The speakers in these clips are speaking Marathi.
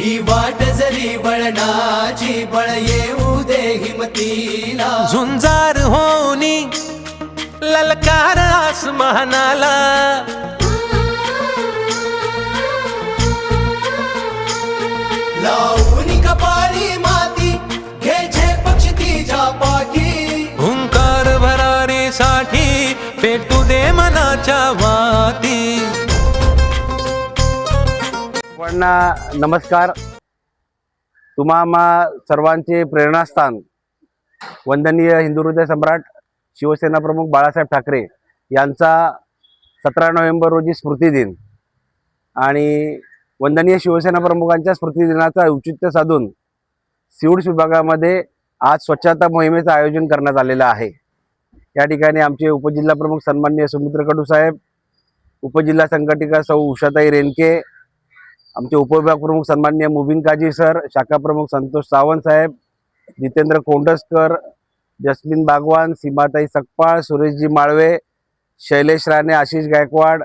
ही वाट जरी वळणाची बळ येऊ दे हिमतीला झुंजार होनी ललकार आसमानाला लावून कपाळी माती घे पक्ष तिच्या पाठी हुंकार भरारीसाठी पेटू दे मनाच्या वाती। नमस्कार। तुम्हा सर्वांचे प्रेरणास्थान वंदनीय हिंदू हृदय सम्राट शिवसेना प्रमुख बाळासाहेब ठाकरे यांचा 17 नोव्हेंबर रोजी स्मृती दिन आणि वंदनीय शिवसेना प्रमुखांच्या स्मृती दिनाचा औचित्य साधून सिवूड विभागामध्ये आज स्वच्छता मोहिमेचं आयोजन करण्यात आलेलं आहे। या ठिकाणी आमचे उपजिल्हा प्रमुख सन्माननीय सुमित्र कडू साहेब, उपजिल्हा संघटिका सौ उषाताई रेणके, आमचे उपविभाग प्रमुख सन्माननीय मुबीन काजी सर, शाखा प्रमुख संतोष सावंत साहेब, जितेंद्र कोंडसकर, जस्मिन बागवान, सीमाताई सकपाळ, सुरेशजी माळवे, शैलेश राणे, आशिष गायकवाड,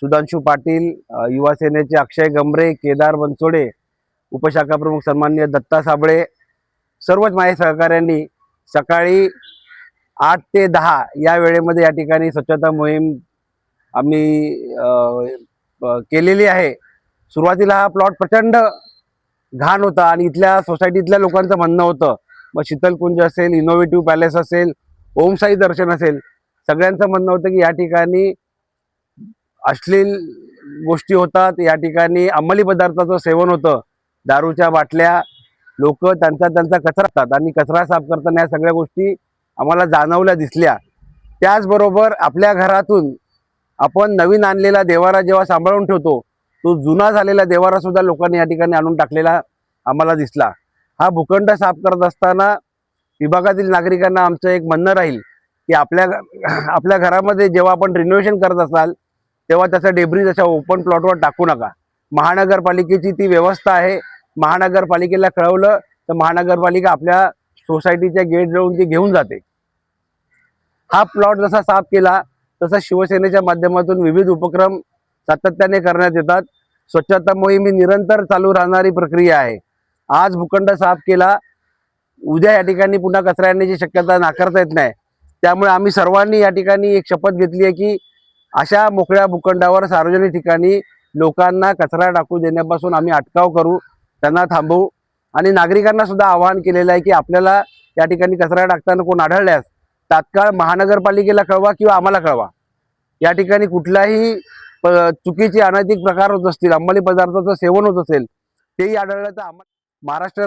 सुधांशु पाटील, युवा सेनेचे अक्षय गमरे, केदार बनसोडे, उपशाखा प्रमुख सन्माननीय दत्ता साबळे, सर्वच माझ्या सहकाऱ्यांनी सकाळी 8 ते 10 या वेळेमध्ये या ठिकाणी स्वच्छता मोहीम आम्ही केलेली आहे। सुरुवातीला हा प्लॉट प्रचंड घाण होता आणि इथल्या सोसायटीतल्या लोकांचं म्हणणं होतं, मग शीतलकुंज असेल, इनोव्हेटिव्ह पॅलेस असेल, ओमसाई दर्शन असेल, सगळ्यांचं म्हणणं होतं की या ठिकाणी अश्लील गोष्टी होतात, या ठिकाणी अंमली पदार्थाचं सेवन होतं, दारूच्या बाटल्या, लोक त्यांचा कचरा करतात आणि कचरा साफ करताना या सगळ्या गोष्टी आम्हाला जाणवल्या दिसल्या। त्याचबरोबर आपल्या घरातून आपण नवीन आणलेला देवारा जेव्हा सांभाळून ठेवतो, तो जुना झालेला देवारा सुद्धा लोकांनी या ठिकाणी आणून टाकलेला आम्हाला दिसला। हा भूखंड साफ करत असताना विभागातील नागरिकांना आमचं एक म्हणणं राहील की आपल्या घरामध्ये जेव्हा आपण रिनोव्हेशन करत असाल तेव्हा त्याचा डेब्रिज अशा ओपन प्लॉटवर टाकू नका। महानगरपालिकेची ती व्यवस्था आहे, महानगरपालिकेला कळवलं तर महानगरपालिका आपल्या सोसायटीच्या गेट जवळून ती घेऊन जाते। हा प्लॉट जसा साफ केला तसा शिवसेनेच्या माध्यमातून विविध उपक्रम सातत्याने करण्यात येतात। स्वच्छता मोहीम ही निरंतर चालू राहणारी प्रक्रिया आहे। आज भूखंड साफ केला, उद्या या ठिकाणी पुन्हा कचरा येण्याची शक्यता नाकारता येत नाही। त्यामुळे आम्ही सर्वांनी या ठिकाणी एक शपथ घेतली आहे की अशा मोकळ्या भूखंडावर सार्वजनिक ठिकाणी लोकांना कचरा टाकू देण्यापासून आम्ही अटकाव करू, त्यांना थांबवू आणि नागरिकांना सुद्धा आवाहन केलेलं आहे की आपल्याला या ठिकाणी कचरा टाकताना कोण आढळल्यास तात्काळ महानगरपालिकेला कळवा किंवा आम्हाला कळवा। या ठिकाणी कुठलाही चुकीचे अनैतिक प्रकार होत असतील, अंमली पदार्थाचं सेवन होत असेल, तेही आढळलं तर महाराष्ट्र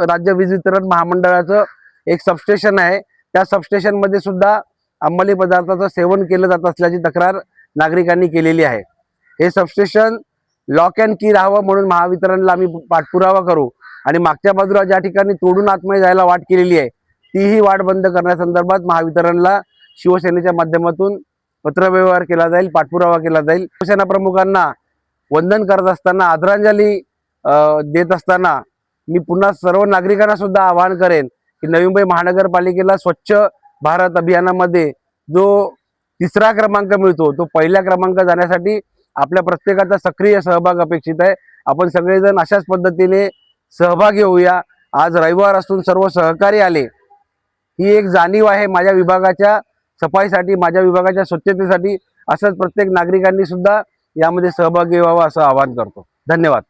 राज्य वीज वितरण महामंडळाचं एक सबस्टेशन आहे, त्या सबस्टेशनमध्ये सुद्धा अंमली पदार्थाचं सेवन केलं जात असल्याची तक्रार नागरिकांनी केलेली आहे। हे सबस्टेशन लॉक अँड की राहावं म्हणून महावितरणला आम्ही पाठपुरावा करू आणि मागच्या बाजूला ज्या ठिकाणी तोडून आतमध्ये जायला वाट केलेली आहे तीही वाट बंद करण्यासंदर्भात महावितरणला शिवसेनेच्या माध्यमातून पत्रव्यवहार केला जाईल, पाठपुरावा केला जाईल। शिवसेना प्रमुखांना वंदन करत असताना, आदरांजली देत असताना मी पुन्हा सर्व नागरिकांना सुद्धा आवाहन करेन की नवी मुंबई महानगरपालिकेला स्वच्छ भारत अभियानामध्ये जो 3रा क्रमांक मिळतो तो 1ल्या क्रमांक जाण्यासाठी आपल्या प्रत्येकाचा सक्रिय सहभाग अपेक्षित आहे। आपण सगळेजण अशाच पद्धतीने सहभागी होऊया। आज रविवार असून सर्व सहकारी आले, ही एक जाणीव आहे माझ्या विभागाच्या सफाईसाठी, माझ्या विभागाच्या स्वच्छतेसाठी। असंच प्रत्येक नागरिकांनी सुद्धा यामध्ये सहभागी व्हावं असं आवाहन करतो। धन्यवाद।